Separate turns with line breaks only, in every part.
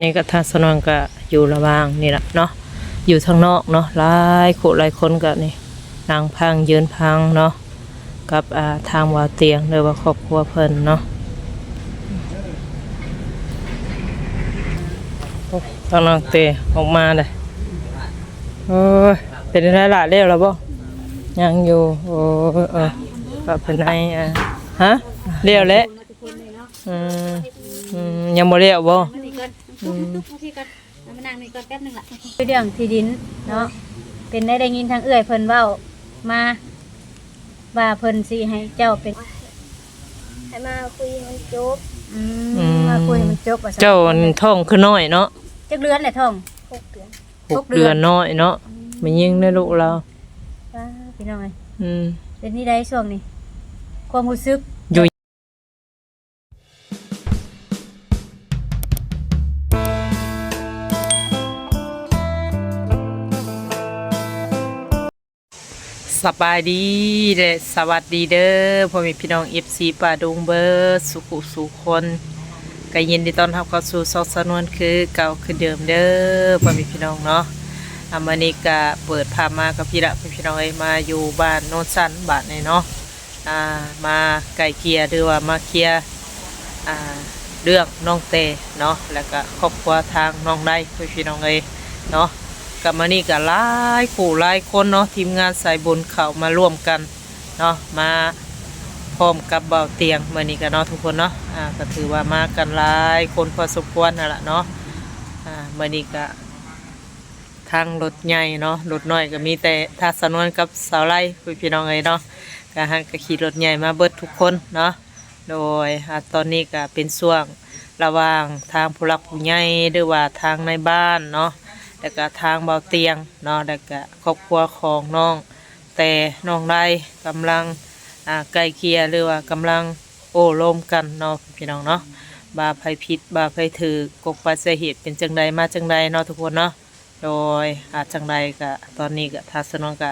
นี่ก็ทัศนนก็อยู่ระหว่างนี่แหละเนาะอยู่ทางนอกเนาะหลายคนก็นี่นางพังยืนพังเนาะกับทางวาเตียงหรือว่าครอบครัวเพิ่นเนาะทางน้องเตะออกมาเลยโอ้ยเป็นไรล่ะเรียกแล้วบ่ยังอยู่โอ้ก็เป็นไงฮะเรียวแล้วยังบ่เรียวบ่
มานั่งนี่ก่อนแป๊บนึงล่ะเรื่องที่ดินเนาะเป็นได้ยินทางเอื้อยเพิ่นเว้ามาว่าเพิ่นสิให้เจ้าเป็น
ให้มาคุยมันจบ
มาคุยมันจบว่า
เจ้าท้องคือน้อยเนาะ
จักเดือนแหละท้อง
6 เดือน
6 เดือนน้อยเนาะมันยิงได้ลูกเรา
พี่น้องเป็นนี่ได้ช่วงนี้ความรู้สึก
สบายดีเด้สวัสดีเด้อพ่อแม่พี่น้อง FC ป่าดงเบิร์ดสุขุสุคนก็ยินดีต้อนรับเข้าสู่ซอกสนวนคือเก่าคือเดิมเด้อพ่อแม่พี่น้องเนาะมื้อนี้ก็เปิดภาพมากับพี่น้องมาอยู่บ้านโนนสันบ้านนี่เนาะมาไก่เกลียหรือว่ามาเคลียร์เรื่องน้องเตเนาะแล้วก็ครอบครัวทางน้องได้พี่น้องเนาะกับมานี่กับหลายคนเนาะทีมงานสายบุญเข้ามาร่วมกันเนาะมาพร้อมกับเบาเตียงมานี่กันเนาะทุกคนเนาะก็ถือว่ามากันหลายคนพอสมควรนั่นแหละเนาะมานี่ก็ทางรถใหญ่เนาะรถน้อยก็มีแต่ทัศนวนกับสาวไร่พี่น้องเนาะก็หันก็ขี่รถใหญ่มาเบิดทุกคนเนาะโดยตอนนี้ก็เป็นช่วงระหว่างทางผู้หลักผู้ใหญ่หรือว่าทางในบ้านเนาะแล้วก็ทางเบาเตียงเนาะแล้วก็ครอบครัวของน้องแต่น้องได้กำลังไกลเกลี่ยหรือว่ากำลังโอ้ล้มกันเนาะพี่น้องเนาะบาภัยพิษบาภัยถือกกปัสเหตุเป็นจังใดมาจังใดเนาะทุกคนเนาะโดยจังใดก็ตอนนี้ก็ทัศนก็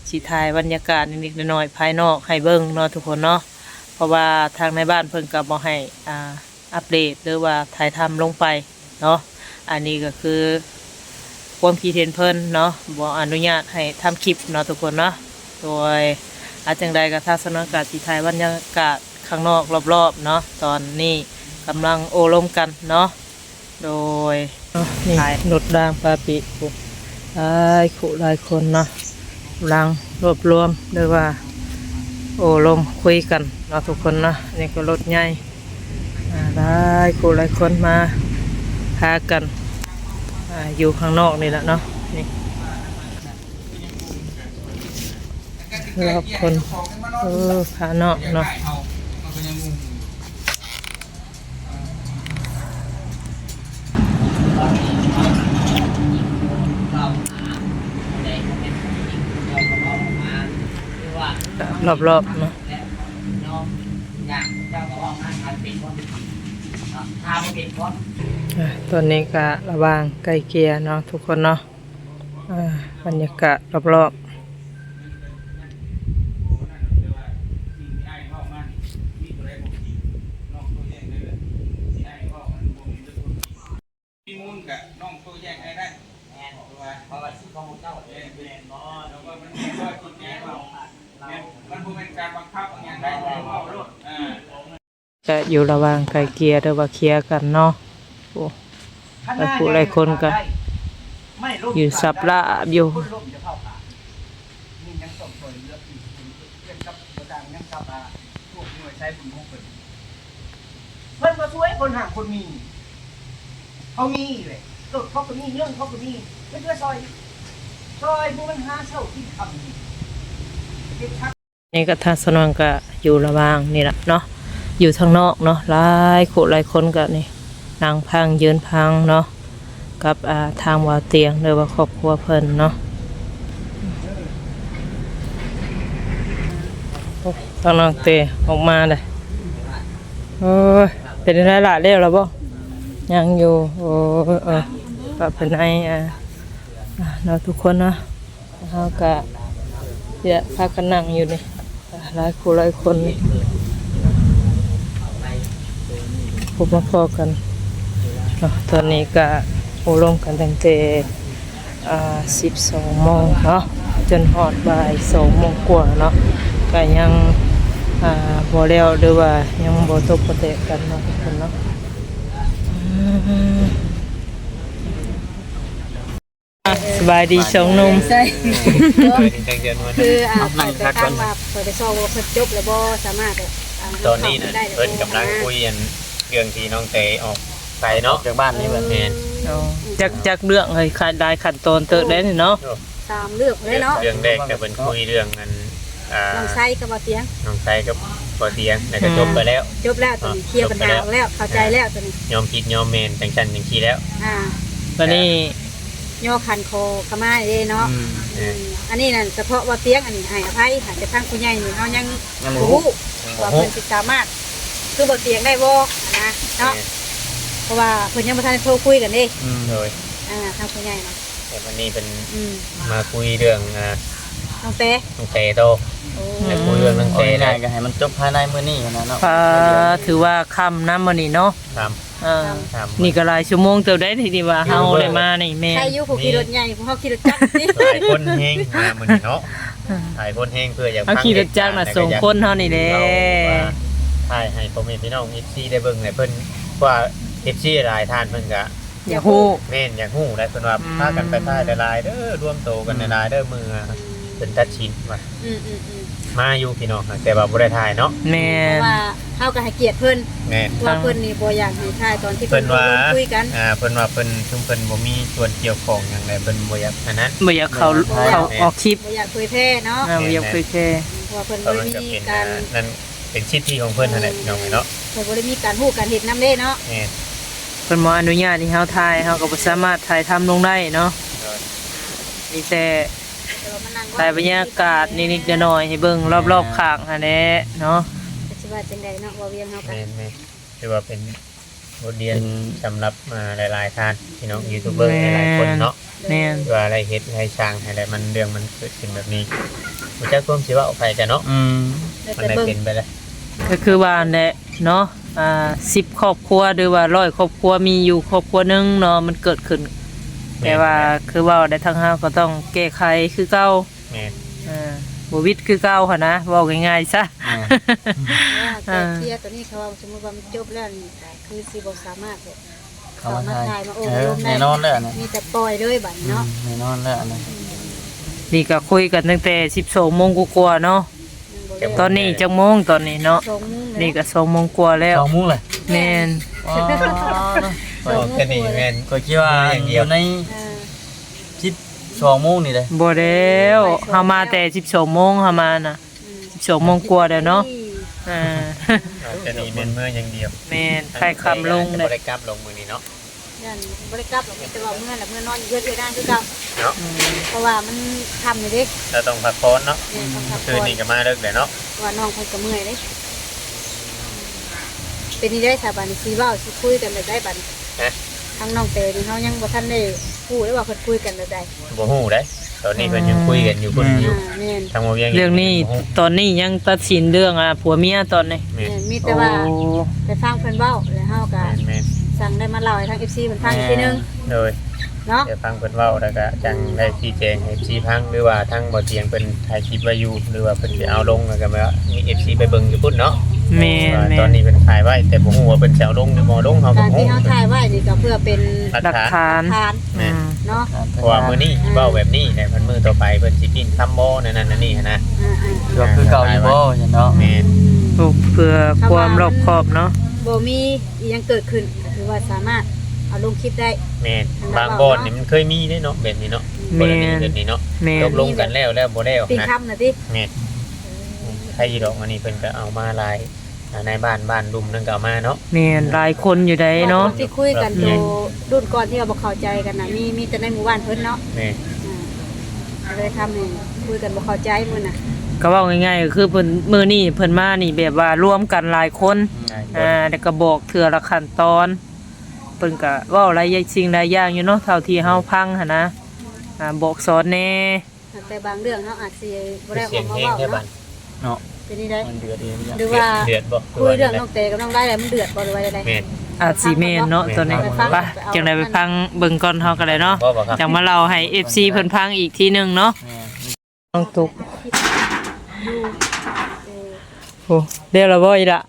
สีทายบรรยากาศนิดๆหน่อยๆภายนอกให้เบิ้งเนาะทุกคนเนาะเพราะว่าทางในบ้านเพิ่นก็บ่ให้อัปเดตหรือว่าถ่ายทำลงไปเนาะอันนี้ก็คือความคิดเห็นเพิ่นเนาะบ่อนุญาตให้ทำคลิปเนาะทุกคนเนาะโดยจังใดก็ทัศนคติไทยบรรยากาศข้างนอกรอบๆเนาะตอนนี้กำลังโอลมกันเนาะโดยนี่หนุดด่างปลาปิหลายคนเนาะกำลังรวบรวมหรือว่าโอลมคุยกันเนาะทุกคนเนาะนี่ก็รถใหญ่หลายคนมาพากันอยู่ข้างนอกนี่แหละเนาะนี่รอบคนพานอกเนาะรอบเนาะตอนนี้ก็ระวางไกลเกลียเนาะทุกคนเนาะบรรยากาศรอบ
มีมูลกับน้องตัวแยกได้เพราะว่าสิ่งของเจ้าเป็นบ่แล้วก็มันมีว่าจุดแยกเรามันบ่เป็นการบังคับอย่างใด
ก็อยู่ระหว่างไกลเกลียหรือว่าเคลียร์กันเนาะโอ้หลายคนก็อยู่สับละอยู่
เพิ่นมาช่วยคนห่างคนมีเขามีเลยรถเขาก็มีเรื่องเขาก็มีไม่เพื่อซอยผู้มันหาเช่าที่ทำ
นี่ก็ทัศนนก็อยู่ระหว่างนี่แหละเนาะอยู่ทางนอกเนาะหลายคนก็นี่นางพังยืนพังเนาะกับทางวาเตียงหรือว่าครอบครัวเพิ่นเนาะทางน้องเตะออกมาเลยโอ้ยเป็นไรล่ะเรียกแล้วบ่ยังอยู่โอ้ก็เป็นไงเราทุกคนนะเขาก็เนี่ยพากันนั่งอยู่นี่หลายคนพบมาพอกัน นาะตอนนี้ก็โอลงกันตั้งแต่12 โมงเนาะจนฮอดบ่าย 2 โมงกว่าเนาะก็ยังบ่แล้วหรือว่ายังบ่ตกประเตะกันเนาะทุกคนเนาะสบายดีชงนุ่ม
ใช่ คือ
นั่
ไป
งพักก่
ทา
อน
งว่าเปิดไปซอกว่าเพิ่นจบแล้วบ่สามารถ
ตอนนี้นะเพิ่นกำลังคุยกันเรื่องที่น้องเตออกไปเนาะจากบ้านนี่แบบแม่น
จักเรื่องให้ขาดได้ขั้นตอนเติบได้นี่เนาะ
ตามเลือกเลยเนาะ
เรื่องแรกก็เพิ่นคุยเรื่องกัน
น้องไส้กับบ่เตียง
น้องไตกับบ่เตียงแล้วก็จบไปแล้ว
จบแล้วตอนนี้เคลียร์ปัญหาแล้วเข้าใจแล้วตอนนี้
ยอมผิดยอมแม่นจังซั่นจังซี่แล้ว
ตอนนี้
ย่อคันคอขมาเด้เนาะอันนี้นั่นเฉพาะบ่เตียงอันนี้ให้อภัยหาแต่ทางผู้ใหญ่นี่เฮายังบ่ฮู้ว่าเพิ่นสิสามารถคือบ่เตียงได้บ่นะเนาะเพราะว่าเพิ่นยังบ่ทันได้โทรคุยกันเด้
โดย
ทางผู้ใหญ่นะ
แต่วันนี้เป็นมาคุยเรื่อง
น้องเต้
น้องเตโตแต่คุยเรื่องน้องเตได้ก็ให้มันจบภายในมื้อนี้นะเนาะ
ถือว่าค่ำน้ำมื้อนี้เนาะ
ครับ
นี่ก็หลายชั่วโมงเติบได้ทีเดียวว่าเฮาได้มานี่แม่
ใครอยู่ผู้ขี่รถใหญ่ผู้เฮาขี่รถจักรสิ
หลายคนแฮงมามื้อนี้เนาะหลายคนแฮงเพื่ออยาก
เฮาขี่รถจักรน่ะส่งคนเฮานี่แหละ
ถ่ายให้พ่อแม่พี่น้อง FC ได้เบิ่งให้เพิ่นว่า FC หลายท่านเพิ่นก็
อย่าฮู้
แม่นอยากฮู้ได้เพิ่นว่าพากันไปถ่ายหลายๆเด้อร่วมโตกันหลายๆเด้อมื้อเพิ่นตัดชินว่ามาอยู่พี่น้องแต่ว่าบ่ได้ถ่ายเนาะ
แม่
เพราะว่าเฮาก็ให้เกียรติเพิ่น
แม่น
ว่าเพิ่นนี่บ่อยากให้ทายตอนที่
เพิ่
เพิ่
น
น
ว่า
คุยกัน
เพิ่นว่าเพิ่นซุมเพิ่นบ่มีส่วนเกี่ยวข้องหยังใดเพิ่นบ่อยากอันนั้น
บ่อยากเข้าออกคลิป
บ่อยากเผยแพร่เนาะ
บ่อยากเผยแพร่
เพราะว่าเพิ่น
เพราะ
บ่
มัน
ได้
ก็
มี
เป็น
การ
นั่นเป็นสิทธิของเพิ่นนั่นแหละพี่น้องเนาะ
เพิ่นบ่ได้มีการฮู้การเฮ็ดนำเด้เนาะ
แม่น
เพิ่นบ่อนุญาตให้เฮาถ่ายเฮาก็บ่สามารถถ่ายทำลงได้เนาะมีแต่
แต่ว่ามันนั่ง
ถ่ายบรรยากาศนิดๆหน่อยๆให้เบิ่งรอบๆข้างหั่นแหละเนาะ
สิว่าจังไดเนาะว่าเวียงเฮากัน
แม่นถือว่าเป็นบทเรียนสำหรับหลายๆท่านพี่น้องยูทูบเบอร์หลายๆคนเนาะ
แม่น
ว่าอะไรเฮ็ดอะไรสร้างอะไรมันเรื่องมันเกิดขึ้นแบบนี้บ่จักความสิว่าเอาไปกันเนาะมันได้เป็นไปแล้ว
ก็คือว่าแหละเนาะ10 ครอบครัวหรือว่า100 ครอบครัวมีอยู่ครอบครัวหนึงเนาะมันเกิดขึ้นแต่ว่าคือว่าได้ทางเฮาก็ต้องแก้ไขคือเก่า
แม่น
บ่วิดคือเก่าหั่นนะเว้าง่ายๆซะ
แต่เคลียร์ตัวนี้เขาว่าสมมุติว่ามันจบแล้วนี่ก็คือสิบ่สามารถแบบเข้ามาถ่ายมาโอ้ลมได้
แน่นอนแล้วนะ
มีแต่ปล่อยเลยบัดนี้เนาะ
แน่นอนแล้วนะ
นี่ก็คุยกันตั้งแต่12 โมงกว่าๆเนาะตอนนี้จักโมงตอนนี้เนาะ
2 โมง
นี่ก็2 โมงกว่าแล้ว
สองมุ้งเลย
แม่น
ว้าวเนาะ
แค่นี้แม่น
ก็คิดว่า
อย่างเดี
อ
ยว
ยู่ใน12 โมงนี่เลย
บ่แล้วเฮามาแต่12 โมงเฮามาน่ะ12 โมงกว่าแล้วเนาะอ่า
แค่นี้แม่นเมื่ออย่างเดียว
แม่นใครคำลง
เล
เลย ย
บ่ได้กลับลงมื้อนี้เนาะ
นั่นบ่ได้กลับหรอกมีแต่ว่าเมื่อน่ะเมื่อนอนอยู่เฮือนได้คือเก่า
เนาะ
เพราะว่ามันทำอยู่เด้
เราต้องพักผ่อนเนาะ
เนี่ยต้องพัก
คื
ผ่
น
อน
นี้ก็มาเลิกแล้วเนาะ
ว่าน้องเพิ่นก็เมื่อยเด้เป็นนี่ได้สาบานสิเว้าสิคุยกันแบบได้บัด
ฮะ
ทางน้องเตนี่เฮายังบ่ทันได้พูดได้ว่าเพิ่นคุยกันแบบใด
บ่ฮู้ได้ตอนนี้เพิ่นยังคุยกันอยู่เพิ่นอยู่
แม่น
ทางบ่เวียง
เรื่องนี้ตอนนี้ยังตัดสินเรื่องผัวเมียตอนนี้
แม่
แม่
น
นมีแต่ว่า
โอ้
ไปฟังเพิ่นเว้าแล้วเฮาก็
แม่น
สั่งได้มาเล่าให้ทาง FC เพิ่นฟังอีกทีนึง
โดย
เนาะ
เดี๋ยวฟังเพิ่นเว้าแล้วก็จังได้ชี้แจงให้ FC ฟังหรือว่าทางบ่เตียงเพิ่นถ่ายคลิปไว้อยู่หรือว่าเพิ่นสิเอาลงแล้วก็ว่ามี FC ไปเบิ่งอยู่พุ่นเนาะ
แม่น
ว่า
แม่
ตอน
น
นี้เพิ่นถ่ายไว้แต่บ่ฮู้ว่าเพิ่นสิเอาลงหรือบ่ลงเฮาก็
การ
บ่
ที่
ฮู้
เฮาถ่ายไว้นี่ก็เพื่อเป็น
หลักฐาน
ทาน
อืม
เนาะ
เพราะว่ามื้อนี้เว้าแบบนี้แต่เพิ่นมื้อต่อไปเพิ่นสิปิ้นคำบ่นั่นนั่นนี่หันนะ
ก็คือเก่าอยู่บ่อย่างเนาะ
แม่น
ถูกเพื่อความรอบคอบเนาะ
บ่มีอีหยังเกิดขึ้นก็คือว่าสามารถเอาลงคลิปได้
แม่นบางบ่อนนี่มันเคยมีเด้เนาะแบบนี้เนาะกรณีแบบนี้เนาะ
แม่
ต
น
กลงกันแล้วบ่แล้ว
ปิง
นะ
คำน่ะติ
แม่นใครอีดอกอันนี้เพิ่นก็เอามาลายในบ้านรุมนั่นก็เอามาเนาะ
แม่นหลายคนอยู่ได้เนาะ
ที่คุยกันโตรุ่นก่อนที่เราบ่เข้าใจกันน่ะมีแต่ในหมู่บ้านเพิ่นเนาะ
แม่น
เลยทำให้คุยกันบ่เข้าใจมื้อน่ะ
ก็เว้าง่ายๆก็คือเพิ่นมื้อนี้เพิ่นมานี่แบบว่ารวมกันหลายคนแล้วก็บอกเทื่อละขั้นตอนเพิ่นก็เว้าหลายสิ่งหลายอย่างอยู่เนาะเท่าที่เฮาฟังหั่นนะบอกสอนแน่
แต่บางเรื่องเฮาอาจสิบ่ได้อ
เสีย
อง กมา
แห้ง
เว้า
แค่บ้า
เนาะ
เนาะ
เป็นนี่ได้
มันเดือดเองเนี่ย
หรือว่า
เดือดบ่
คุยเรื่องน้องเตกับน้องได้แล้วมันเดือดบ่หรือว่าใด
แม่น
ๆ
อาจสิแม่นเนาะตัวนี้ไปจังได๋ไปฟังเบิ่งก่อนเฮาก็ได้เนาะ
บ่บ่ครับ
จังมาเล่าให้ FC เพิ่นฟังอีกทีหนึงเนาะ
แม่
น้องตุกโอ้เดี๋ยวละบ่อีละ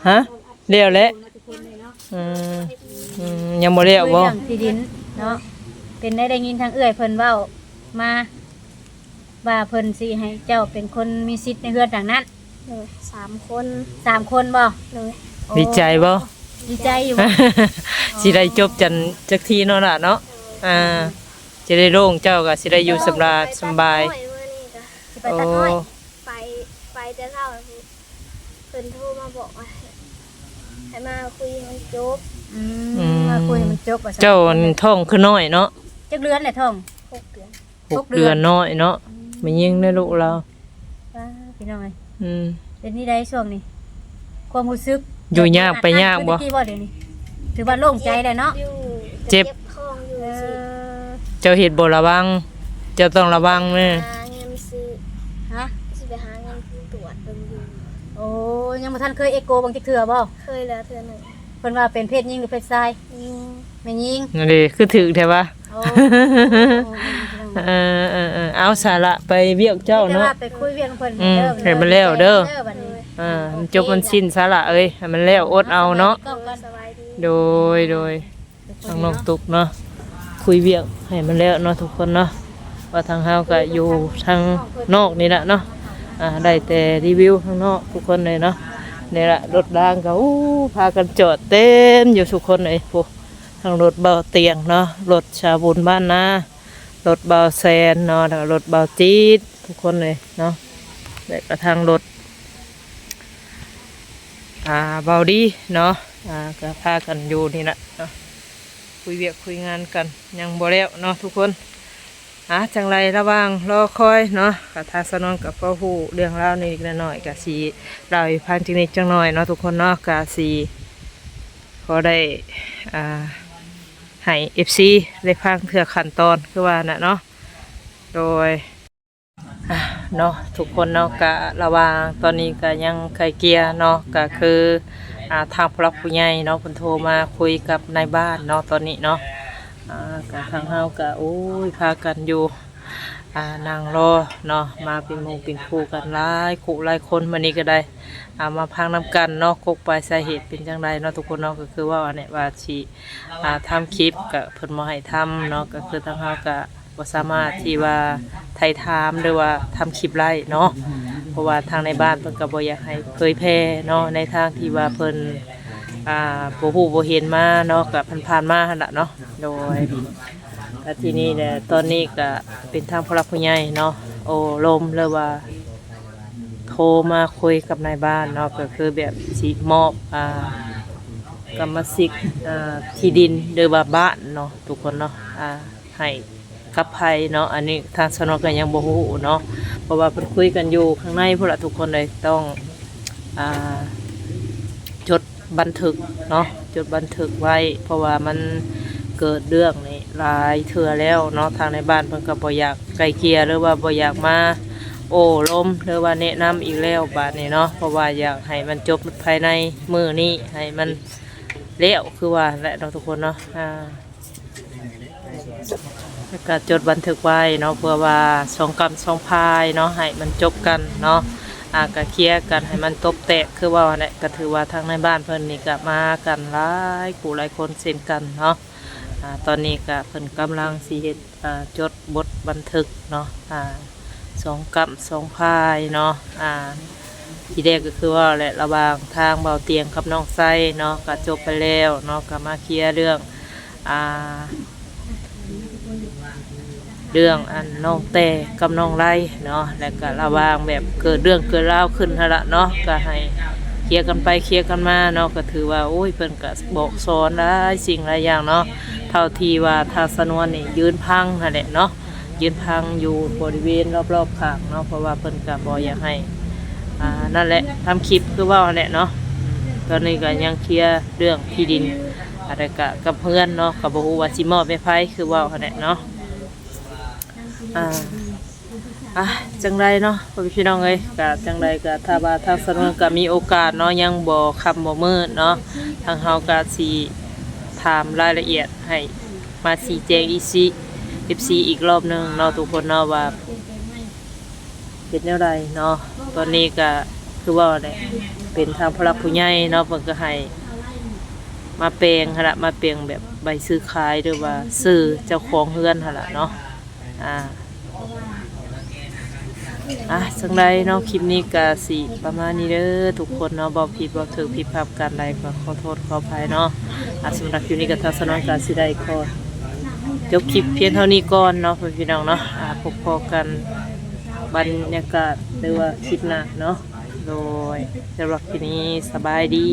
ฮะเดี๋ยวแล้วอืมยังบ่เลี้ยวบ่
เรื่องที่ดินเนาะเป็นได้ยินทางเอื้อยเพิ่นเว้ามาว่าเพิ่นสิให้เจ้าเป็นคนมีสิทธิ์ในเรือนดังนั้น
เลย3 คน
3 คนบ่
เลย
ดีใจบ่
ดีใจอยู่บ่
สิได้จบจักทีเนาะล่ะเนาะจะได้โล่งเจ้าก็สิได้อยู่สำราญสำบาย
ไปตัดอ้อยมื้อนี้ก็
สิไปตัดอ้อย
ไปแต่เช้าเพิ่นโทรมาบอกว่าให้มาคุยให้มันจบ
มาคุยให้มันจบว่าซั่น
เจ้าท้องคือน้อยเนาะ
จักเดือนแหละท่อง
6 เดือน
6 เดือนน้อยเนาะไม่ยิงได้ลูกเรา
ว้าพี่น้องเอ้ย
อืม
เป็นนี่ได้ช่วงนี้ความรู้สึก
อยู่ยากไปยากบ่
คือตะกี้บ่เดี๋ยวนี้ถือว่าโล่งใจเลยเนาะ
อยู่
เจ็บ
คองอยู่
เอ
สิ
อ
เจ้าเฮ็ดบ่ระวังเจ้าต้องระวังแม่
หาเงินซื้อ
ฮะ
สิไปหาเงินตรวจเบิ่งอยู่
โอ้ยังบ่ทันเคยเอโกบางจักเทื่อบ่
เคยแล้วเทื่อหนึง
เพิ่นว่าเป็นเพศหญิงหรือเพศชาย
ยิง
แม่นหญิง
นั่นดิคือถึกแท้วะ
โอ้
เอาสาระไปเวียกเจ้า
แต่
เนาะ
ว่าไปคุยเวียงเพิ่น
ให้มันแล้วเด้อ
บัดนี้
มันจบมันสิ้นสาระเอ้ยให้มันแล้วอดเอาเนาะ
ก็กัน
สบายดี
โดยทางน้องตุกเนาะคุยเวียกให้มันแล้วเนาะทุกคนเนาะว่าทางเฮาก็อยู่ทางนอกนี่แหละเนาะได้แต่รีวิวข้างนอกทุกคนเลยเนาะนี่แหละรถรางก็พากันจอดเต็มอยู่ทุกคนเลยพวกทางรถเบาเตียงเนาะรถชาบุญบ้านนารถเบาแซนเนาะแล้วก็รถเบาจี๊ดทุกคนเลยเนาะแล้วก็ทางรถเบาดีเนาะก็พากันอยู่นี่แหละเนาะคุยเวียกคุยงานกันยังบ่แล้วเนาะทุกคนจังไรระหว่างรอคอยเนาะกับทางสนองกับพ่อผู้เรื่องราวนี้อีกหน่อยกับสีเราอีกพันจินิดจังหน่อยเนาะทุกคนเนาะกับสีพอได้ให้FC ได้พังเถื่อขั้นตอนคือว่าน่ะเนาะโดยเนาะทุกคนเนาะกะระหว่างตอนนี้ก็ยังไกลเกลียเนาะก็คือทางผู้หลักผู้ใหญ่เนาะเพิ่นโทรมาคุยกับนายบ้านเนาะตอนนี้เนาะกับทางเฮาก็โอ้ยพากันอยู่นางรอเนาะมาเป็นหมู่เป็นคู่กันหลายคู่หลายคนมื้อนี้ก็ได้มาพังนํกันเนาะกกปลายสาเหตุเป็นจังไดเนาะทุกคนเนาะก็คือว่าเนี่ยว่าสิทำคลิปก็เพิ่นบ่ให้ทำเนาะก็คือทางเฮาก็บ่สามารถที่ว่าไทยถามหรือว่าทำคลิปไล่เนาะเพราะว่าทางในบ้านเพิ่นก็บ่อยากให้เผยแพร่เนาะในทางที่ว่าเพิ่นบ่ฮู้บ่เห็นมาเนาะก็ผ่านๆมาหั่นล่ะเนาะโดยแล้วทีนี้เนี่ยตอนนี้ก็เป็นทางผู้หลักผู้ใหญ่เนาะโอ้ลมหรือว่าโทรมาคุยกับนายบ้านเนาะก็คือแบบสิมอบกรรมสิทธิ์ที่ดินหรือว่าบ้านเนาะทุกคนเนาะให้กับไผเนาะอันนี้ทางสนก็ยังบ่ฮู้เนาะเพราะว่าเพิ่นคุยกันอยู่ข้างในพุ่นล่ะทุกคนเลยต้องจดบันทึกเนาะจดบันทึกไว้เพราะว่ามันเกิดเรื่องนี่หลายเทื่อแล้วเนาะทางในบ้านเพิ่นก็บ่อยากไกลเกลี่ยหรือว่าบ่อยากมาโอ้ลมหรือว่าแนะนำอีกแล้วบาดนี้เนาะเพราะว่าอยากให้มันจบภายในมื้อนี้ให้มันแล้วคือว่าและเนาะทุกคนเนาะแล้วก็จดบันทึกไว้เนาะเพื่อว่าสองกรรมสองพายเนาะให้มันจบกันเนาะก็เคลียร์กันให้มันตบแตกคือว่าเนี่ยก็ถือว่าทางในบ้านเพิ่นนี่ก็มากันหลายคู่หลายคนเช่นกันเนาะตอนนี้ก็เพิ่นกำลังสิเฮ็ดจดบทบันทึกเนาะสองกรรมสองพายเนาะทีแรกก็คือว่าแหละระหว่างทางเบาเตียงกับน้องไส้เนาะก็จบไปแล้วเนาะก็มาเคลียร์เรื่องอันน้องแต่กับน้องไรเนาะแล้วก็ระหว่างแบบเกิดเรื่องเกิดราวขึ้นละเนาะก็ให้เคลียร์กันไปเคลียร์กันมาเนาะก็ถือว่าโอ้ยเพิ่นก็บอกสอนหลายสิ่งหลายอย่างเนาะเท่าที่ว่าทางสนวนนี่ยืนพังนั่นแหละเนาะยืนพังอยู่บริเวณรอบๆข้างเนาะเพราะว่าเพิ่นก็บ่อยากให้นั่นแหละทำคลิปคือว่าแหละเนาะตอนนี้ก็ยังเคลียร์เรื่องที่ดินอะไรกับเพื่อนเนาะกับบ่ฮู้ว่าสิมอบให้ไผคือว่าแหละเนาะจังไรเนาะพี่น้องเอ้ยก็จังไรก็ถ้าว่าทางสนวนก็มีโอกาสเนาะยังบ่ค่ำบ่มืดเนาะ ทางเฮาก็สิถามรายละเอียดให้มาชี้แจงอีซี FC อีกรอบหนึงเนาะทุกคนเนาะว่าเป็นแนวใดเนาะตอนนี้ก็คือว่าแหละเป็นทางผู้หลักผู้ใหญ่เนาะเพิ่นก็ให้มาแปลงหั่นล่ะมาแปลงแบบใบซื้อขายหรือว่าซื้อเจ้าของเฮือนหั่นล่ะเนาะจังไดเนาะคลิปนี้ก็สิประมาณนี้เด้อทุกคนเนาะบ่ผิดบ่ถูกผิดพลาดกันใดก็ขอโทษขออภัยเนาะสำหรับคลิปนี้ก็ทางสนองการสิได้ขอจบคลิปเพียงเท่านี้ก่อนเนาะพี่น้องเนาะพบกันบรรยากาศหรือว่าคลิปหน้าเนาะโดยสำหรับคลิปนี้สบายดี